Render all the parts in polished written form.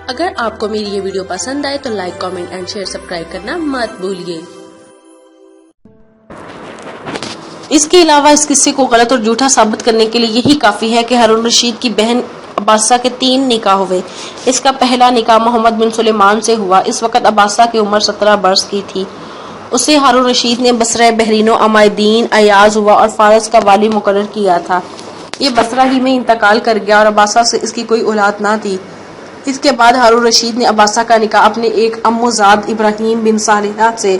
اگر آپ کو میری یہ ویڈیو پسند آئے تو like, comment and share, subscribe کرنا مت بھولیے۔ اس کے علاوہ اس قصے کو غلط اور جھوٹا ثابت کرنے کے لیے یہی کافی ہے کہ ہارون رشید کی بہن عباسہ کے 3 نکاح ہوئے۔ اس کا پہلا نکاح محمد بن سلیمان سے ہوا۔ اس وقت عباسہ کی عمر 17 برس کی تھی۔ اسے ہارون رشید نے بصرہ بحرین و عمائدین ایاز ہوا اور فارس کا والی مقرر کیا تھا۔ یہ بصرہ ہی میں انتقال کر گیا اور عباسہ سے اس کی کوئی اولاد نہ تھی۔ اس کے بعد ہارون رشید نے عباسہ کا نکاح اپنے ایک عموزاد ابراہیم بن صالحہ سے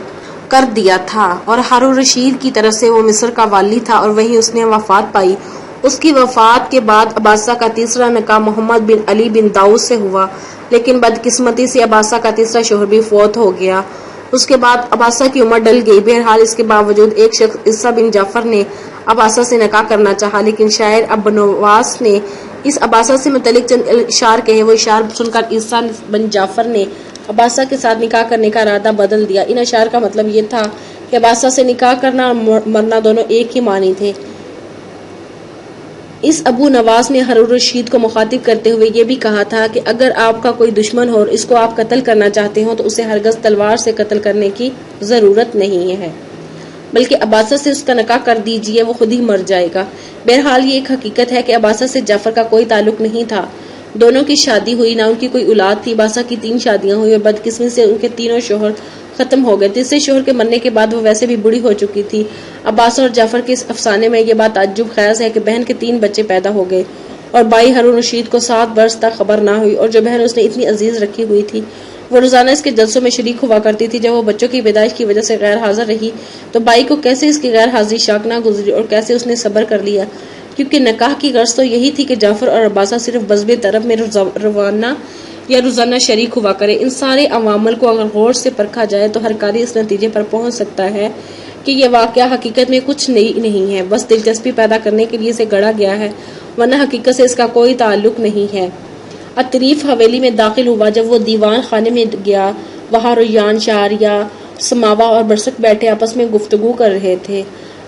کر دیا تھا اور ہارون رشید کی طرف سے وہ مصر کا والی تھا اور وہیں اس نے وفات پائی۔ اس کی وفات کے بعد عباسہ کا تیسرا نکاح محمد بن علی بن داؤد سے ہوا، لیکن بدقسمتی سے عباسہ کا تیسرا شوہر بھی فوت ہو گیا۔ اس کے بعد عباسہ کی عمر ڈل گئی۔ بہرحال اس کے باوجود ایک شخص عیسیٰ بن جعفر نے عباسہ سے نکاح کرنا چاہا، لیکن شاعر ابو نواس نے اس عباسہ سے متعلق چند اشعار کہے۔ وہ اشعار سن کر عیسیٰ بن جعفر نے عباسہ کے ساتھ نکاح کرنے کا ارادہ بدل دیا۔ ان اشعار کا مطلب یہ تھا کہ عباسہ سے نکاح کرنا اور مرنا دونوں ایک ہی معنی تھے۔ اس ابو نواس نے ہارون رشید کو مخاطب کرتے ہوئے یہ بھی کہا تھا کہ اگر آپ کا کوئی دشمن ہو اور اس کو آپ قتل کرنا چاہتے ہو تو اسے ہرگز تلوار سے قتل کرنے کی ضرورت نہیں ہے، بلکہ عباسہ سے اس کا نکاح کر دیجئے، وہ خود ہی مر جائے گا۔ بہرحال یہ ایک حقیقت ہے کہ عباسہ سے جعفر کا کوئی تعلق نہیں تھا۔ دونوں کی شادی ہوئی، نہ ان کی کوئی اولاد تھی۔ عباسہ کی 3 شادیاں ہوئی اور بدقسمتی سے ان کے تینوں شوہر ختم ہو گئے۔ تیسرے شوہر کے مرنے کے بعد وہ ویسے بھی بوڑھی ہو چکی تھی۔ عباسہ اور جعفر کے اس افسانے میں یہ بات تعجب خیز ہے کہ بہن کے 3 بچے پیدا ہو گئے اور بھائی ہارون رشید کو 7 برس تک خبر نہ ہوئی، اور جو بہن اس نے اتنی عزیز رکھی ہوئی تھی وہ روزانہ اس کے جلسوں میں شریک ہوا کرتی تھی۔ جب وہ بچوں کی پیدائش کی وجہ سے غیر حاضر رہی تو بھائی کو کیسے اس کی غیر حاضری شاک نہ گزری اور کیسے اس نے صبر کر لیا، کیونکہ نکاح کی غرض تو یہی تھی کہ جعفر اور عباسہ صرف بزم طرب میں روزانہ شریک ہوا کرے۔ ان سارے عوامل کو اگر غور سے پرکھا جائے تو ہر قاری اس نتیجے پر پہنچ سکتا ہے کہ یہ واقعہ حقیقت میں کچھ نہیں ہے، بس دلچسپی پیدا کرنے کے لیے اسے گڑھا گیا ہے، ورنہ حقیقت سے اس کا کوئی تعلق نہیں ہے۔ عطریف حویلی میں داخل ہوا۔ جب وہ دیوان خانے میں گیا، وہاں ریان، شہریار، سماوا اور برسک بیٹھے آپس میں گفتگو کر رہے تھے۔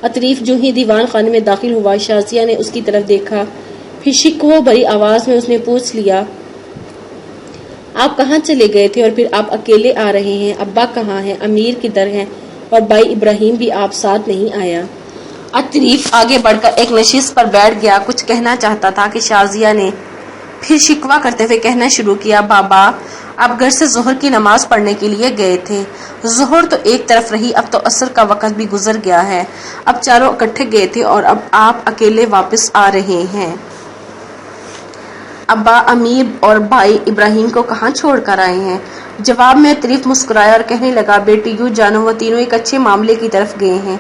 عطریف جو ہی دیوان خانے میں داخل ہوا، شازیہ نے اس کی طرف دیکھا، پھر شکوہ بھری آواز میں اس نے پوچھ لیا، آپ کہاں چلے گئے تھے اور پھر آپ اکیلے آ رہے ہیں؟ ابا کہاں ہیں؟ امیر کدھر ہیں؟ اور بھائی ابراہیم بھی آپ ساتھ نہیں آیا؟ عطریف آگے بڑھ کر ایک نشست پر بیٹھ گیا۔ کچھ کہنا چاہتا تھا کہ شازیہ نے پھر شکوہ کرتے ہوئے کہنا شروع کیا، بابا آپ گھر سے ظہر کی نماز پڑھنے کے لیے گئے تھے، ظہر تو ایک طرف رہی، اب تو عصر کا وقت بھی گزر گیا ہے، اب چاروں اکٹھے گئے تھے اور اب آپ اکیلے واپس آ رہے ہیں، ابا امیر اور بھائی ابراہیم کو کہاں چھوڑ کر آئے ہیں؟ جواب میں عطریف مسکرایا اور کہنے لگا، بیٹی یوں جانو وہ تینوں ایک اچھے معاملے کی طرف گئے ہیں۔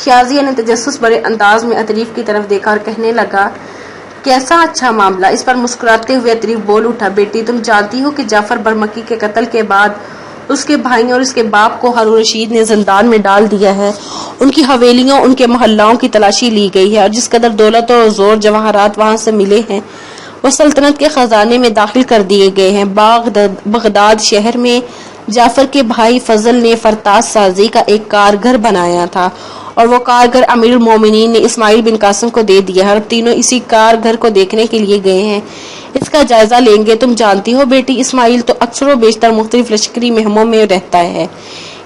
شازیہ نے تجسس بڑے انداز میں عطریف کی طرف دیکھا اور کہنے لگا، کیسا اچھا معاملہ؟ اس پر مسکراتے ہوئے عطریف بول اٹھا، بیٹی تم جانتی ہو کہ جعفر برمکی کے قتل کے بعد اس کے بھائی اور اس کے باپ کو ہارون رشید نے زندان میں ڈال دیا ہے، ان کی حویلیوں، ان کے محلوں کی تلاشی لی گئی ہے اور جس قدر دولت اور زور جواہرات وہاں سے ملے ہیں وہ سلطنت کے خزانے میں داخل کر دیے گئے ہیں۔ بغداد شہر میں جعفر کے بھائی فضل نے فرتاس سازی کا ایک کارگھر بنایا تھا اور وہ کارگھر امیر المومنین نے اسماعیل بن قاسم کو دے دیا ہے اور تینوں اسی کارگھر کو دیکھنے کے لیے گئے ہیں، اس کا جائزہ لیں گے۔ تم جانتی ہو بیٹی اسماعیل تو اکثر و بیشتر مختلف لشکری مہموں میں رہتا ہے،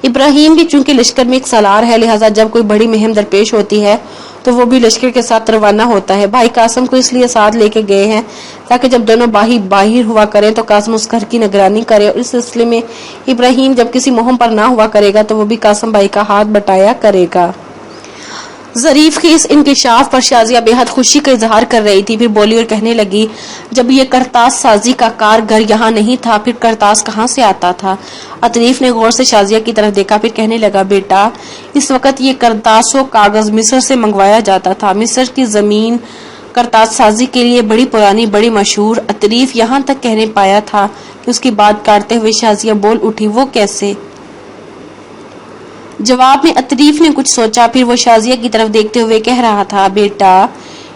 ابراہیم بھی چونکہ لشکر میں ایک سالار ہے، لہٰذا جب کوئی بڑی مہم درپیش ہوتی ہے تو وہ بھی لشکر کے ساتھ روانہ ہوتا ہے۔ بھائی قاسم کو اس لیے ساتھ لے کے گئے ہیں تاکہ جب دونوں بھائی باہر ہوا کریں تو قاسم اس گھر کی نگرانی کرے، اور اس سلسلے میں ابراہیم جب کسی مہم پر نہ ہوا کرے گا تو وہ بھی قاسم بھائی کا ہاتھ بٹایا کرے گا۔ ظریف کے اس انکشاف پر شازیہ بے حد خوشی کا اظہار کر رہی تھی، پھر بولی اور کہنے لگی، جب یہ کرتاس سازی کا کارگھر یہاں نہیں تھا پھر کرتاس کہاں سے آتا تھا؟ عطریف نے غور سے شازیہ کی طرف دیکھا، پھر کہنے لگا، بیٹا اس وقت یہ کرتاس و کاغذ مصر سے منگوایا جاتا تھا، مصر کی زمین کرتاس سازی کے لیے بڑی پرانی، بڑی مشہور۔ عطریف یہاں تک کہنے پایا تھا کہ اس کی بات کاٹتے ہوئے شازیہ بول اٹھی، وہ کیسے؟ جواب میں عطریف نے کچھ سوچا، پھر وہ شازیہ کی طرف دیکھتے ہوئے کہہ رہا تھا، بیٹا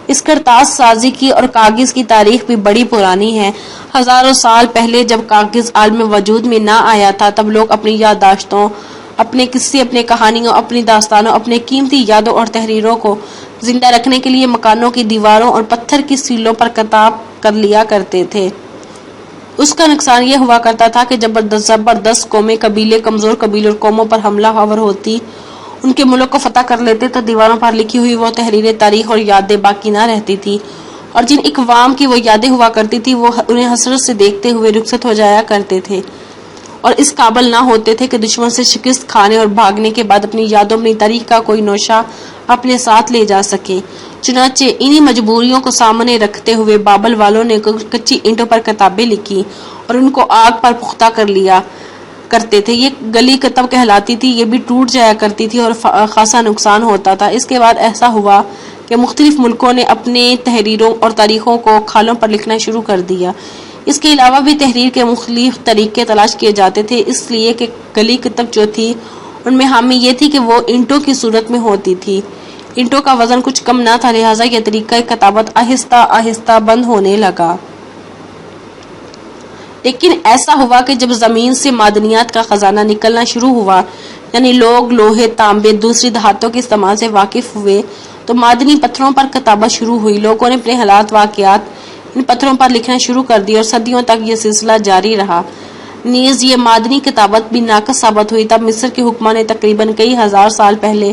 اس کرتاس سازی کی اور کاغذ کی تاریخ بھی بڑی پرانی ہے۔ ہزاروں سال پہلے جب کاغذ عالم وجود میں نہ آیا تھا تب لوگ اپنی یادداشتوں، اپنے قصے، اپنے کہانیوں، اپنی داستانوں، اپنے قیمتی یادوں اور تحریروں کو زندہ رکھنے کے لیے مکانوں کی دیواروں اور پتھر کی سیلوں پر کتاب کر لیا کرتے تھے۔ اس کا نقصان یہ ہوا کرتا تھا کہ زبردست قومیں قبیلے کمزور قبیلوں اور قوموں پر حملہ آور ہوتی، ان کے ملک کو فتح کر لیتے تو دیواروں پر لکھی ہوئی وہ تحریریں تاریخ اور یادیں باقی نہ رہتی تھی، اور جن اقوام کی وہ یادیں ہوا کرتی تھی وہ انہیں حسرت سے دیکھتے ہوئے رخصت ہو جایا کرتے تھے اور اس قابل نہ ہوتے تھے کہ دشمن سے شکست کھانے اور بھاگنے کے بعد اپنی یادوں اپنی تاریخ کا کوئی نوشہ اپنے ساتھ لے جا سکے۔ چنانچہ انہی مجبوریوں کو سامنے رکھتے ہوئے بابل والوں نے کچی اینٹوں پر کتابیں لکھی اور ان کو آگ پر پختہ کر لیا کرتے تھے۔ یہ گلی کتب کہلاتی تھی، یہ بھی ٹوٹ جایا کرتی تھی اور خاصا نقصان ہوتا تھا۔ اس کے بعد ایسا ہوا کہ مختلف ملکوں نے اپنے تحریروں اور تاریخوں کو کھالوں پر لکھنا شروع کر دیا۔ اس کے علاوہ بھی تحریر کے مختلف طریقے تلاش کیے جاتے تھے، اس لیے کہ گلی کتب جو تھی ان میں خامی یہ تھی کہ وہ اینٹوں کی صورت میں ہوتی تھی۔ اینٹوں کا وزن کچھ کم نہ تھا، لہٰذا یہ طریقہ کتابت آہستہ آہستہ بند ہونے لگا۔ لیکن ایسا ہوا کہ جب زمین سے معدنیات کا خزانہ نکلنا شروع ہوا، یعنی لوگ لوہے، تانبے، دوسری دھاتوں کے استعمال سے واقف ہوئے، تو معدنی پتھروں پر کتابت شروع ہوئی۔ لوگوں نے اپنے حالات واقعات ان پتھروں پر لکھنا شروع کر دی اور صدیوں تک یہ سلسلہ جاری رہا۔ نیز یہ معدنی کتابت بھی ناقص ثابت ہوئی۔ تب مصر کے حکماں نے تقریباً کئی ہزار سال پہلے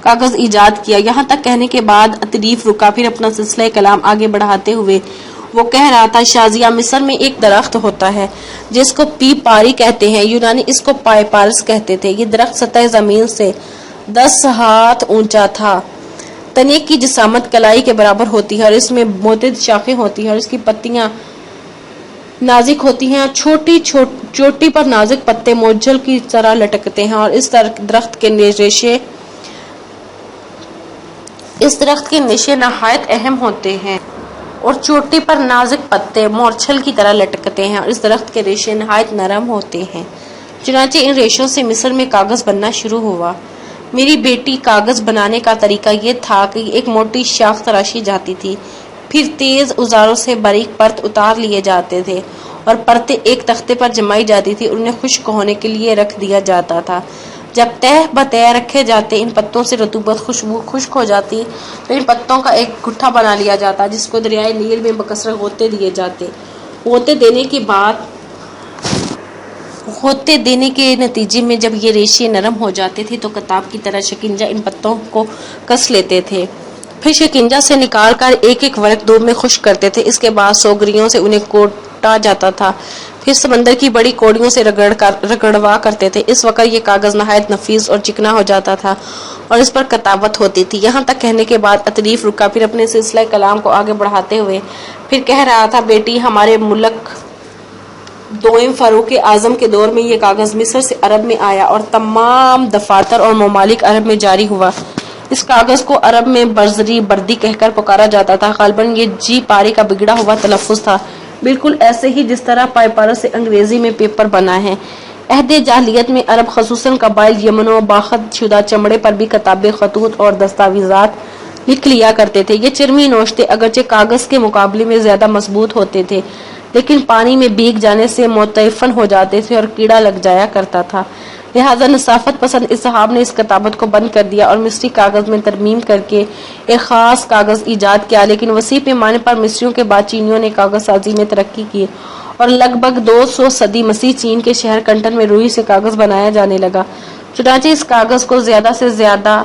کاغذ ایجاد کیا۔ یہاں تک کہنے کے بعد اتریف رکا، پھر اپنا سلسلہ کلام آگے بڑھاتے ہوئے وہ کہہ رہا تھا، شازیہ، مصر میں ایک درخت ہوتا ہے جس کو پیپاری کہتے ہیں، یونانی اس کو پائپارس کہتے تھے۔ یہ درخت سطح زمین سے 10 ہاتھ اونچا تھا۔ تنے کی جسامت کلائی کے برابر ہوتی ہے اور اس میں موٹی شاخیں ہوتی ہیں اور اس کی پتیاں نازک ہوتی ہیں اور چھوٹی چوٹی پر نازک پتے موجل کی طرح لٹکتے ہیں، اور اس درخت کے ریشے نہایت اہم ہوتے ہیں اور چوٹی پر نازک پتے مورچھل کی طرح لٹکتے ہیں، اور اس درخت کے ریشے نہایت نرم ہوتے ہیں۔ چنانچہ ان ریشوں سے مصر میں کاغذ بننا شروع ہوا۔ میری بیٹی، کاغذ بنانے کا طریقہ یہ تھا کہ ایک موٹی شاخ تراشی جاتی تھی، پھر تیز اوزاروں سے باریک پرت اتار لیے جاتے تھے اور پرتیں ایک تختے پر جمائی جاتی تھی، انہیں خشک ہونے کے لیے رکھ دیا جاتا تھا۔ جب تہ بتہ رکھے جاتے ان پتوں سے رطوبت خوشبو خشک ہو جاتی تو ان پتوں کا ایک گٹھا بنا لیا جاتا جس کو دریائے نیل میں بکثرت غوطے دیے جاتے۔ غوطے دینے کے نتیجے میں جب یہ ریشے نرم ہو جاتے تھے تو کتاب کی طرح شکنجہ ان پتوں کو کس لیتے تھے، پھر شکنجہ سے نکال کر ایک ایک ورق دھوپ میں خشک کرتے تھے۔ اس کے بعد سوگریوں سے انہیں کوٹا جاتا تھا، پھر سمندر کی بڑی کوڑیوں سے رگڑوا کرتے تھے۔ اس وقت یہ کاغذ نہایت نفیس اور چکنا ہو جاتا تھا اور اس پر کتابت ہوتی تھی۔ یہاں تک کہنے کے بعد اتریف رکا، پھر اپنے سلسلہ کلام کو آگے بڑھاتے ہوئے پھر کہہ رہا تھا، بیٹی، ہمارے ملک دوئم فاروق اعظم کے دور میں یہ کاغذ مصر سے عرب میں آیا اور تمام دفاتر اور ممالک عرب میں جاری ہوا۔ اس کاغذ کو عرب میں برزری بردی کہہ کر پکارا جاتا تھا۔ غالباً یہ جی پاری کا بگڑا ہوا تلفظ تھا، بالکل ایسے ہی جس طرح پائپارس سے انگریزی میں پیپر بنا ہے۔ عہد جاہلیت میں عرب خصوصاً قبائل یمن و باخت شدہ چمڑے پر بھی کتابیں، خطوط اور دستاویزات لکھ لیا کرتے تھے۔ یہ چرمی نوشتے اگرچہ کاغذ کے مقابلے میں زیادہ مضبوط ہوتے تھے، لیکن پانی میں بھیگ جانے سے متعفن ہو جاتے تھے اور کیڑا لگ جایا کرتا تھا۔ لہذا نصافت پسند اصحاب نے اس کتابت کو بند کر دیا اور مصری کاغذ میں ترمیم کر کے ایک خاص کاغذ ایجاد کیا۔ لیکن وسیع پیمانے پر مصریوں کے بعد چینیوں نے کاغذ سازی میں ترقی کی اور لگ بھگ 200 صدی مسیح چین کے شہر کنٹن میں روئی سے کاغذ بنایا جانے لگا۔ چنانچہ اس کاغذ کو زیادہ سے زیادہ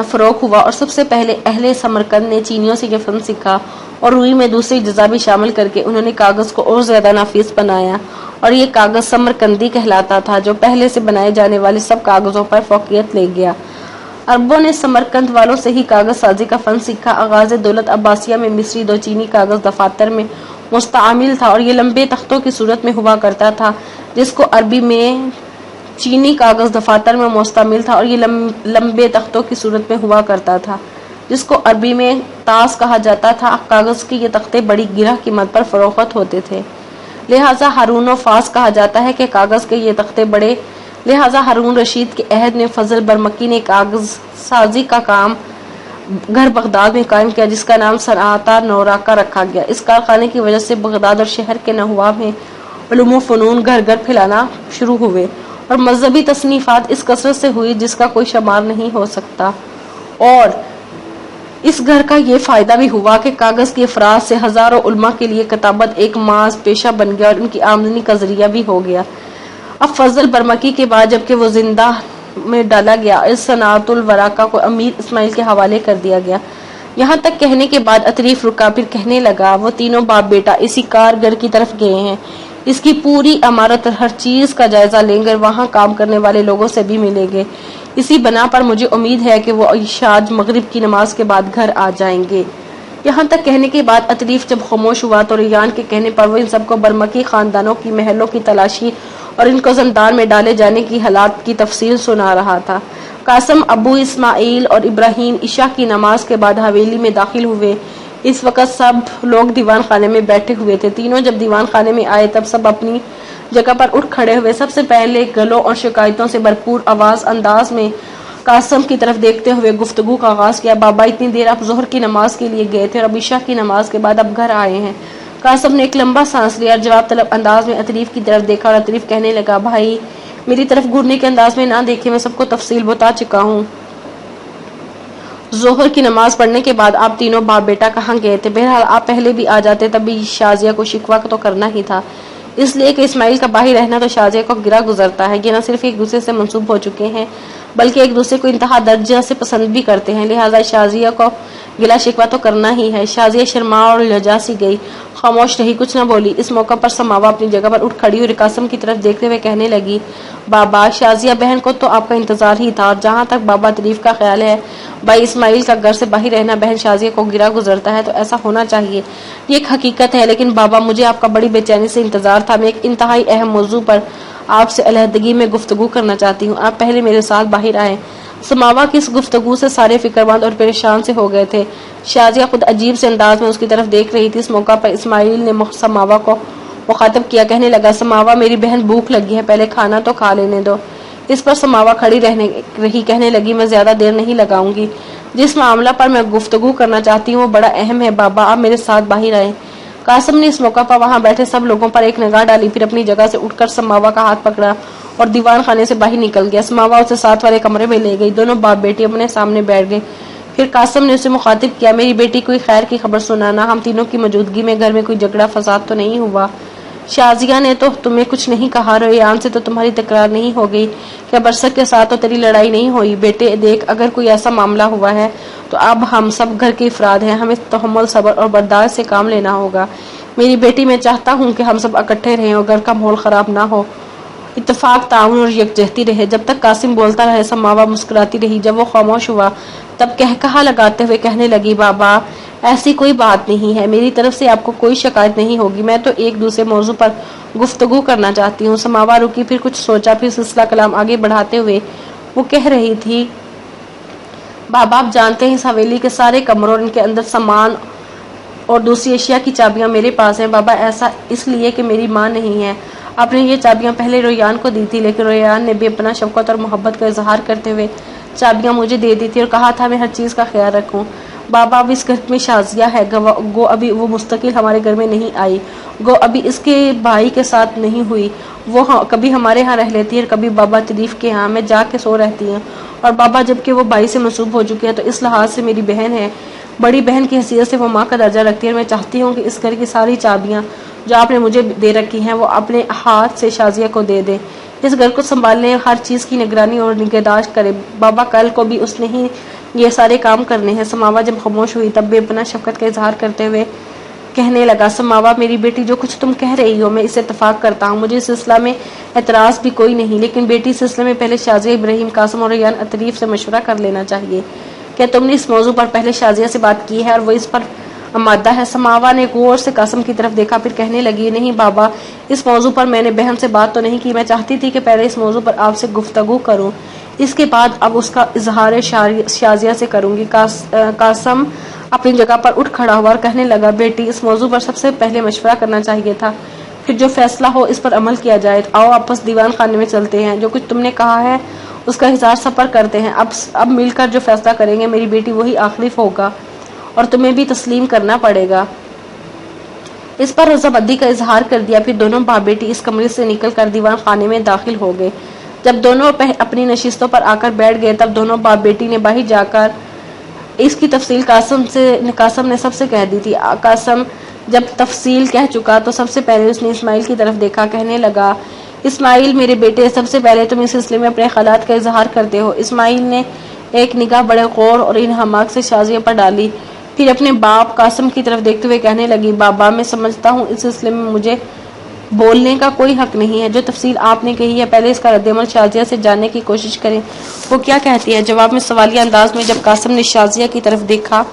فروغ ہوا اور سب سے پہلے اہل سمرقند نے چینیوں سے یہ فن سیکھا اور روئی میں دوسری اجزاء بھی شامل کر کے انہوں نے کاغذ کو اور زیادہ نافذ بنایا اور یہ کاغذ سمرقندی کہلاتا تھا، جو پہلے سے بنائے جانے والے سب کاغذوں پر فوقیت لے گیا۔ عربوں نے سمرقند والوں سے ہی کاغذ سازی کا فن سیکھا۔ آغاز دولت عباسیہ میں مصری دو چینی کاغذ دفاتر میں مستعمل تھا اور یہ لمبے تختوں کی صورت میں ہوا کرتا تھا، جس کو عربی میں چینی کاغذ دفاتر میں مستعمل تھا اور یہ لمبے تختوں کی صورت میں ہوا کرتا تھا، جس کو عربی میں طاس کہا جاتا تھا۔ کاغذ کے یہ تختے بڑی گرہ قیمت پر فروخت ہوتے تھے، لہٰذا ہارون و فاس کہا جاتا ہے کہ کاغذ کے یہ تختے بڑے۔ لہٰذا ہارون رشید کے عہد میں فضل برمکی نے کاغذ سازی کا کام گھر بغداد میں قائم کیا، جس کا نام صنعت نوراقہ رکھا گیا۔ اس کارخانے کی وجہ سے بغداد اور شہر کے نواب میں علوم و فنون گھر گھر پھیلانا شروع ہوئے اور مذہبی تصنیفات اس کثرت سے ہوئی جس کا کوئی شمار نہیں ہو سکتا، اور اس گھر کا یہ فائدہ بھی ہوا کہ کاغذ کے افراد سے ہزاروں علماء کے لیے کتابت ایک محض پیشہ بن گیا اور ان کی آمدنی کا ذریعہ بھی ہو گیا۔ اب فضل برمکی کے بعد جبکہ وہ زندہ میں ڈالا گیا، اس صنعت الورقہ کو امیر اسماعیل کے حوالے کر دیا گیا۔ یہاں تک کہنے کے بعد عطریف رکا، پھر کہنے لگا وہ تینوں باپ بیٹا اسی کارگر کی طرف گئے ہیں، اس کی پوری عمارت اور ہر چیز کا جائزہ لیں گے، وہاں کام کرنے والے لوگوں سے بھی ملیں گے۔ اسی بنا پر مجھے امید ہے کہ وہ عشاء مغرب کی نماز کے بعد گھر آ جائیں گے۔ یہاں تک کہنے کے بعد عطریف جب خاموش ہوا تو ریان کے کہنے پر وہ ان سب کو برمکی خاندانوں کی محلوں کی تلاشی اور ان کو زندان میں ڈالے جانے کی حالات کی تفصیل سنا رہا تھا۔ قاسم، ابو اسماعیل اور ابراہیم عشاء کی نماز کے بعد حویلی میں داخل ہوئے۔ اس وقت سب لوگ دیوان خانے میں بیٹھے ہوئے تھے۔ تینوں جب دیوان خانے میں آئے تب سب اپنی جگہ پر اٹھ کھڑے ہوئے۔ سب سے پہلے گلوں اور شکایتوں سے بھرپور انداز میں قاسم کی طرف دیکھتے ہوئے گفتگو کا آغاز کیا۔ بابا، اتنی دیر آپ ظہر کی نماز کے لیے گئے تھے اور اب عشاء کی نماز کے بعد اب گھر آئے ہیں۔ قاسم نے ایک لمبا سانس لیا اور جواب طلب انداز میں عطریف کی طرف دیکھا اور عطریف کہنے لگا، بھائی میری طرف گھورنے کے انداز میں نہ دیکھیں، میں سب کو تفصیل بتا چکا ہوں۔ ظہر کی نماز پڑھنے کے بعد آپ تینوں باپ بیٹا کہاں گئے تھے؟ بہرحال آپ پہلے بھی آ جاتے، تب بھی شازیہ کو شکوہ تو کرنا ہی تھا، اس لیے کہ اسماعیل کا باہر رہنا تو شازیہ کو گرا گزرتا ہے۔ یہ نہ صرف ایک دوسرے سے منسوب ہو چکے ہیں بلکہ ایک دوسرے کو انتہا درجہ سے پسند بھی کرتے ہیں، لہٰذا شازیہ کو گلا شکوہ تو کرنا ہی ہے۔ شازیہ شرما اور لجا سی گئی، خاموش رہی، کچھ نہ بولی۔ اس موقع پر سماوا اپنی جگہ پر اٹھ کھڑی ہوئی قاسم کی طرف دیکھتے ہوئے کہنے لگی، بابا، شازیہ بہن کو تو آپ کا انتظار ہی تھا، اور جہاں تک بابا عطریف کا خیال ہے، بھائی اسماعیل کا گھر سے باہر رہنا بہن شازیہ کو گرا گزرتا ہے تو ایسا ہونا چاہیے، یہ ایک حقیقت ہے۔ لیکن بابا، مجھے آپ کا بڑی بے چینی سے انتظار تھا، میں ایک انتہائی اہم موضوع پر آپ سے علیحدگی میں گفتگو کرنا چاہتی ہوں، آپ پہلے میرے ساتھ باہر آئیں۔ سماوا کی اس گفتگو سے سارے فکر مند اور پریشان سے ہو گئے تھے۔ شازیہ خود عجیب سے انداز میں اس کی طرف دیکھ رہی تھی۔ اس موقع پر اسماعیل نے سماوا کو مخاطب کیا، کہنے لگا، سماوا میری بہن بھوک لگی ہے، پہلے کھانا تو کھا لینے دو۔ اس پر سماوا کھڑی رہی، کہنے لگی، میں زیادہ دیر نہیں لگاؤں گی، جس معاملہ پر میں گفتگو کرنا چاہتی ہوں وہ بڑا اہم ہے، بابا آپ میرے ساتھ باہر آئیں۔ قاسم نے اس موقع پر وہاں بیٹھے سب لوگوں پر ایک نگاہ ڈالی، پھر اپنی جگہ سے اٹھ کر سماوا کا ہاتھ پکڑا اور دیوان خانے سے باہر نکل گیا۔ سماوا اسے ساتھ والے کمرے میں لے گئی، دونوں باپ بیٹی اپنے سامنے بیٹھ گئے۔ پھر قاسم نے اسے مخاطب کیا، میری بیٹی کوئی خیر کی خبر سنانا، ہم تینوں کی موجودگی میں گھر میں کوئی جھگڑا فساد تو نہیں ہوا؟ شازیہ نے تو تمہیں کچھ نہیں کہا، ریان سے تو تمہاری تکرار نہیں ہو گئی؟ کیا برسک کے ساتھ تو تیری لڑائی نہیں ہوئی؟ بیٹے دیکھ، اگر کوئی ایسا معاملہ ہوا ہے تو اب ہم سب گھر کے افراد ہیں، ہمیں تحمل، صبر اور برداشت سے کام لینا ہوگا۔ میری بیٹی، میں چاہتا ہوں کہ ہم سب اکٹھے رہیں اور گھر کا ماحول خراب نہ ہو، اتفاق، تعاون اور یکجہتی رہے۔ جب تک قاسم بولتا رہے سماوا مسکراتی رہی۔ جب وہ خاموش ہوا تب کہا لگاتے ہوئے کہنے لگی، بابا ایسی کوئی بات نہیں ہے، میری طرف سے آپ کو کوئی شکایت نہیں ہوگی، میں تو ایک دوسرے موضوع پر گفتگو کرنا چاہتی ہوں۔ سماوا رکی، پھر کچھ سوچا، پھر سلسلہ کلام آگے بڑھاتے ہوئے وہ کہہ رہی تھی، بابا آپ جانتے ہیں اس حویلی کے سارے کمروں اور ان کے اندر سامان اور دوسری اشیاء کی چابیاں میرے پاس ہیں۔ بابا ایسا اس لیے کہ میری ماں نہیں ہے، آپ نے یہ چابیاں پہلے ریان کو دی تھی، لیکن ریان نے بے پناہ شفقت اور محبت کا اظہار کرتے ہوئے چابیاں مجھے دے دی تھی اور کہا تھا میں ہر چیز کا خیال رکھوں۔ بابا اب اس گھر میں شازیہ ہے، گو ابھی وہ مستقل ہمارے گھر میں نہیں آئی، گو ابھی اس کے بھائی کے ساتھ نہیں ہوئی، وہ کبھی ہمارے ہاں رہ لیتی ہے اور کبھی بابا عطریف کے ہاں، میں جا کے سو رہتی ہوں، اور بابا جبکہ وہ بھائی سے منسوب ہو چکی ہے تو اس لحاظ سے میری بہن ہے، بڑی بہن کی حیثیت سے وہ ماں کا درجہ رکھتی ہے، اور میں چاہتی ہوں کہ اس گھر کی ساری چابیاں جو آپ نے مجھے دے رکھی ہیں وہ اپنے ہاتھ سے شازیہ کو دے دیں، اس گھر کو سنبھالنے، ہر چیز کی نگرانی اور نگہداشت کرے۔ بابا کل کو بھی اس نے ہی یہ سارے کام کرنے ہیں۔ سماوا جب خاموش ہوئی تب بے پناہ شفقت کا اظہار کرتے ہوئے کہنے لگا، سماوا میری بیٹی جو کچھ تم کہہ رہی ہو میں اس سے اتفاق کرتا ہوں، مجھے اس سلسلہ میں اعتراض بھی کوئی نہیں، لیکن بیٹی اس سلسلے میں پہلے شازیہ، ابراہیم، قاسم اور ریان عطریف سے مشورہ کر لینا چاہیے۔ کیا تم نے اس موضوع پر پہلے شازیہ سے بات کی ہے اور وہ اس پر آمادہ ہے؟ سماوا نے غور سے قاسم کی طرف دیکھا، پھر کہنے لگی، نہیں بابا اس موضوع پر میں نے بہن سے بات تو نہیں کی، میں چاہتی تھی کہ پہلے اس موضوع پر آپ سے گفتگو کروں، اس کے بعد اب اس کا اظہار شازیہ سے کروں گی۔ قاسم اپنی جگہ پر اٹھ کھڑا ہوا اور کہنے لگا، بیٹی اس موضوع پر سب سے پہلے مشورہ کرنا چاہیے تھا، پھر جو فیصلہ ہو اس پر عمل کیا جائے۔ آؤ آپس دیوان خانے میں چلتے ہیں، جو کچھ تم نے کہا ہے اس کا اظہار سب پر کرتے ہیں، اب مل کر جو فیصلہ کریں گے میری بیٹی وہی آخری ہوگا اور تمہیں بھی تسلیم کرنا پڑے گا۔ اس پر رضامندی کا اظہار کر دیا، پھر دونوں باپ بیٹی اس کمرے سے نکل کر دیوان خانے میں داخل ہو گئے۔ جب دونوں اپنی نشستوں پر آ کر بیٹھ گئے تب دونوں باپ بیٹی نے باہر جا کر اس کی تفصیل قاسم نے سب سے کہہ دی تھی۔ قاسم جب تفصیل کہہ چکا تو سب سے پہلے اس نے اسماعیل کی طرف دیکھا، کہنے لگا، اسماعیل میرے بیٹے، سب سے پہلے تم اس سلسلے میں اپنے خیالات کا اظہار کرتے ہو۔ اسماعیل نے ایک نگاہ بڑے غور اور انہماک سے شازیہ پر ڈالی، پھر اپنے باپ قاسم کی طرف دیکھتے ہوئے کہنے لگی، بابا میں سمجھتا ہوں اس سلسلے میں مجھے بولنے کا کوئی حق نہیں ہے۔ جو تفصیل آپ نے کہی ہے پہلے اس کا رد عمل شازیہ سے جاننے کی کوشش کریں، وہ کیا کہتی ہے۔ جواب میں سوالیہ انداز میں جب قاسم نے شازیہ کی طرف دیکھا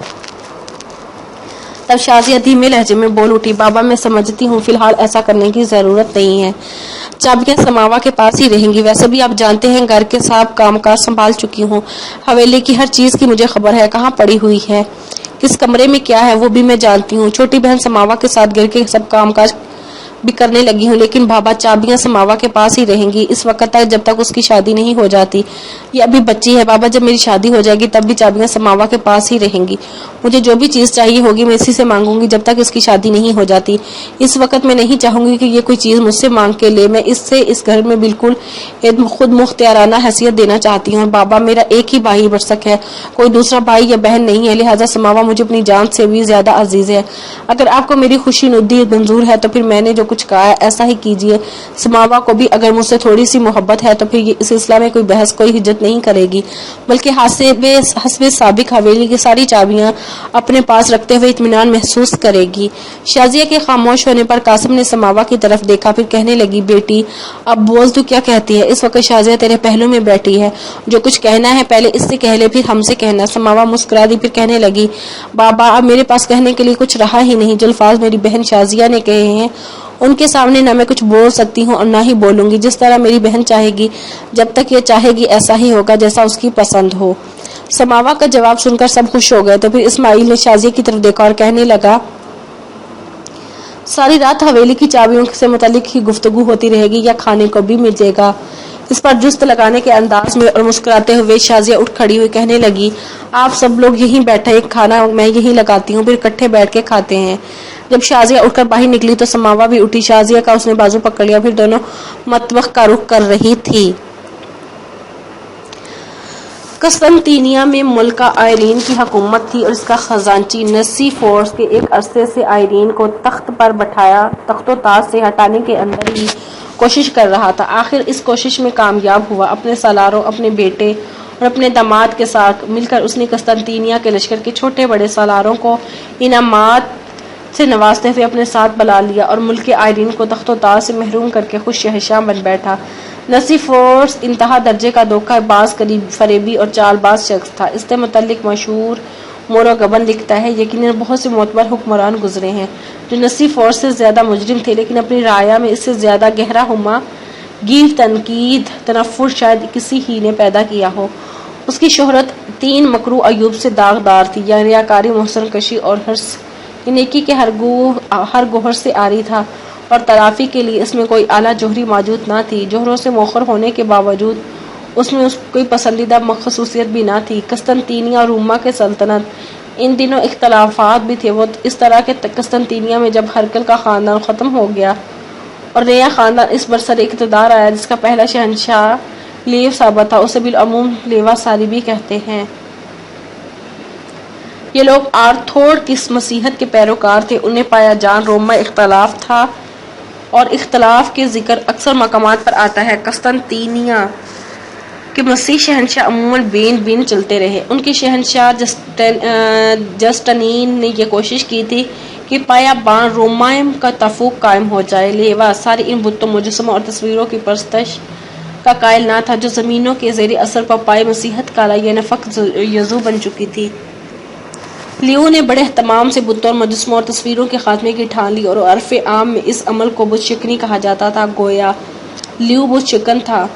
تب شازیہ دھیمے لہجے میں بول اٹھی، بابا میں سمجھتی ہوں فی الحال ایسا کرنے کی ضرورت نہیں ہے، چابیاں سماوا کے پاس ہی رہیں گی۔ ویسے بھی آپ جانتے ہیں گھر کے سب کام کاج سنبھال چکی ہوں، حویلی کی ہر چیز کی مجھے خبر ہے، کہاں پڑی ہوئی ہے، کس کمرے میں کیا ہے وہ بھی میں جانتی ہوں۔ چھوٹی بہن سماوا کے ساتھ گھر کے سب کام کاج بھی کرنے لگی ہوں، لیکن بابا چابیاں سماوا کے پاس ہی رہیں گی اس وقت تک جب تک اس کی شادی نہیں ہو جاتی۔ یہ ابھی بچی ہے بابا، جب میری شادی ہو جائے گی تب بھی چابیاں سماوا کے پاس ہی رہیں گی۔ مجھے جو بھی چیز چاہیے ہوگی میں اسی سے مانگوں گی جب تک اس کی شادی نہیں ہو جاتی۔ اس وقت میں نہیں چاہوں گی کہ یہ کوئی چیز مجھ سے مانگ کے لے، میں اس سے اس گھر میں بالکل خود مختارانہ حیثیت دینا چاہتی ہوں۔ بابا میرا ایک ہی بھائی برسک ہے، کوئی دوسرا بھائی یا بہن نہیں ہے، لہٰذا سماوا مجھے اپنی جان سے بھی زیادہ عزیز ہے۔ اگر آپ کو میری خوشی ندی منظور ہے تو پھر میں نے جو کچھ کہا ہے ایسا ہی کیجیے۔ سماوا کو بھی اگر مجھ سے تھوڑی سی محبت ہے تو پھر یہ اس سلسلہ میں کوئی بحث کوئی حجت نہیں کرے گی، بلکہ حسب سابق حویلی کی ساری چابیاں اپنے پاس رکھتے ہوئے اطمینان محسوس کرے گی۔ شازیہ کے خاموش ہونے پر قاسم نے سماوا کی طرف دیکھا، پھر کہنے لگی، بیٹی اب بول تو کیا کہتی ہے، اس وقت شازیہ تیرے پہلو میں بیٹھی ہے، جو کچھ کہنا ہے پہلے اس سے کہہ لے پھر ہم سے کہنا۔ سماوا مسکرا دی، پھر کہنے لگی، بابا اب میرے پاس کہنے کے لیے کچھ رہا ہی نہیں، جو الفاظ میری بہن شازیہ نے کہے ہیں ان کے سامنے نہ میں کچھ بول سکتی ہوں اور نہ ہی بولوں گی۔ جس طرح میری بہن چاہے گی، جب تک یہ چاہے گی ایسا ہی ہوگا جیسا اس کی پسند ہو۔ سماوا کا جواب سن کر سب خوش ہو گئے تو پھر اسماعیل نے شازیہ کی طرف دیکھا اور کہنے لگا، ساری رات حویلی کی چابیوں سے متعلق ہی گفتگو ہوتی رہے گی یا کھانے کو بھی ملے گا؟ اس پر جست لگانے کے انداز میں اور مسکراتے ہوئے شازیہ اٹھ کھڑی ہوئی کہنے لگی، آپ سب لوگ یہیں بیٹھے، کھانا میں یہیں لگاتی ہوں، پھر اکٹھے بیٹھ کے کھاتے ہیں۔ جب شازیہ اٹھ کر باہر نکلی تو سماوا بھی اٹھی، شازیہ کا اس نے بازو پکڑ لیا، پھر دونوں مطبخ کا رخ کر رہی تھی۔ قسطنطنیہ میں ملکہ آئرین کی حکومت تھی اور اس کا خزانچی نسیفورس کے ایک عرصے سے آئرین کو تخت و تاج سے ہٹانے کے اندر ہی کوشش کر رہا تھا۔ آخر اس کوشش میں کامیاب ہوا۔ اپنے سالاروں، اپنے بیٹے اور اپنے داماد کے ساتھ مل کر اس نے قسطنطنیہ کے لشکر کے چھوٹے بڑے سالاروں کو انعامات سے نوازتے ہوئے اپنے ساتھ بلا لیا اور ملک آئرین کو تخت و تاج سے محروم کر کے خود شہنشاہ بن بیٹھا۔ نسیفورس انتہا درجے کا دھوکہ باز، فریبی اور چال باز شخص تھا۔ اس سے متعلق مشہور موروگبن لکھتا ہے، یقیناً بہت سے معتبر حکمران گزرے ہیں جو نسیفورس سے زیادہ مجرم تھے، لیکن اپنی رعایا میں اس سے زیادہ گہرا ہما گیر، تنقید، تنفر شاید کسی ہی نے پیدا کیا ہو۔ اس کی شہرت 3 مکروہ عیوب سے داغدار تھی، یعنی ریاکاری، محسن کشی اور حرص۔ نیکی کے ہر گوہر سے عاری تھا اور تلافی کے لیے اس میں کوئی اعلیٰ جوہری موجود نہ تھی۔ جوہروں سے موخر ہونے کے باوجود اس میں کوئی پسندیدہ خصوصیت بھی نہ تھی۔ قسطنطنیہ اور روما کے سلطنت ان دنوں اختلافات بھی تھے۔ وہ اس طرح کہ قسطنطنیہ میں جب ہرقل کا خاندان ختم ہو گیا اور نیا خاندان اس برسر اقتدار آیا جس کا پہلا شہنشاہ لیو ثابت تھا، اسے بالعموم لیوا سالیبی کہتے ہیں۔ یہ لوگ آرتھوڑ کی مسیحیت کے پیروکار تھے۔ انہیں پایا جان روما اختلاف تھا اور اختلاف کے ذکر اکثر مقامات پر آتا ہے۔ قسطنطنیہ کے مسیح شہنشاہ عموماً بین چلتے رہے۔ ان کے شہنشاہ جسٹنین نے یہ کوشش کی تھی کہ پایا بان رومائم کا تفوق قائم ہو جائے۔ لیوا سارے ان بتوں، مجسموں اور تصویروں کی پرستش کا قائل نہ تھا جو زمینوں کے زیر اثر پائے مسیحیت کالا یا نفق یزو بن چکی تھی۔ لیو نے بڑے اہتمام سے بتوں اور مجسموں اور تصویروں کے خاتمے کی ٹھان لی اور عرف عام میں اس عمل کو بت شکنی کہا جاتا تھا، گویا لیو بت شکن تھا۔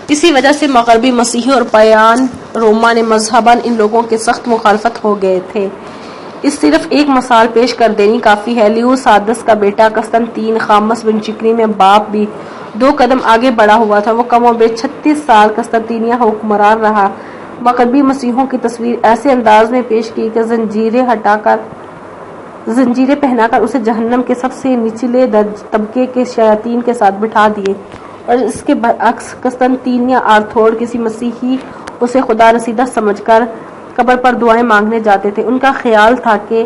اسی وجہ سے مغربی مسیحی اور پایان روما نے مذہباً ان لوگوں کے سخت مخالفت ہو گئے تھے۔ اس صرف ایک مثال پیش کر دینی کافی ہے۔ لیو سادس کا بیٹا قسطنطین خامس بن شکنی میں باپ بھی 2 قدم آگے بڑھا ہوا تھا۔ وہ کم و بیش 36 سال قسطنطنیہ حکمران رہا۔ مغربی مسیحیوں کی تصویر ایسے انداز میں پیش کی کہ زنجیریں پہنا کر اسے جہنم کے سب سے نچلے طبقے کے شیاطین کے ساتھ بٹھا دیے، اور اس کے برعکس قسطنطنیہ آرتھوڑ کسی مسیحی اسے خدا رسیدہ سمجھ کر قبر پر دعائیں مانگنے جاتے تھے۔ ان کا خیال تھا کہ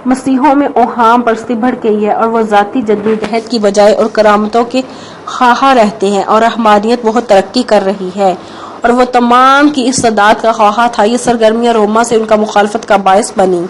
مسیحوں میں اوہام پرستی بڑھ گئی ہے اور وہ ذاتی جدوجہد کی بجائے اور کرامتوں کے خواہاں رہتے ہیں، اور رحمانیت بہت ترقی کر رہی ہے اور وہ تمام کی استعداد کا خواہاں تھا۔ یہ سرگرمیاں روما سے ان کا مخالفت کا باعث بنی۔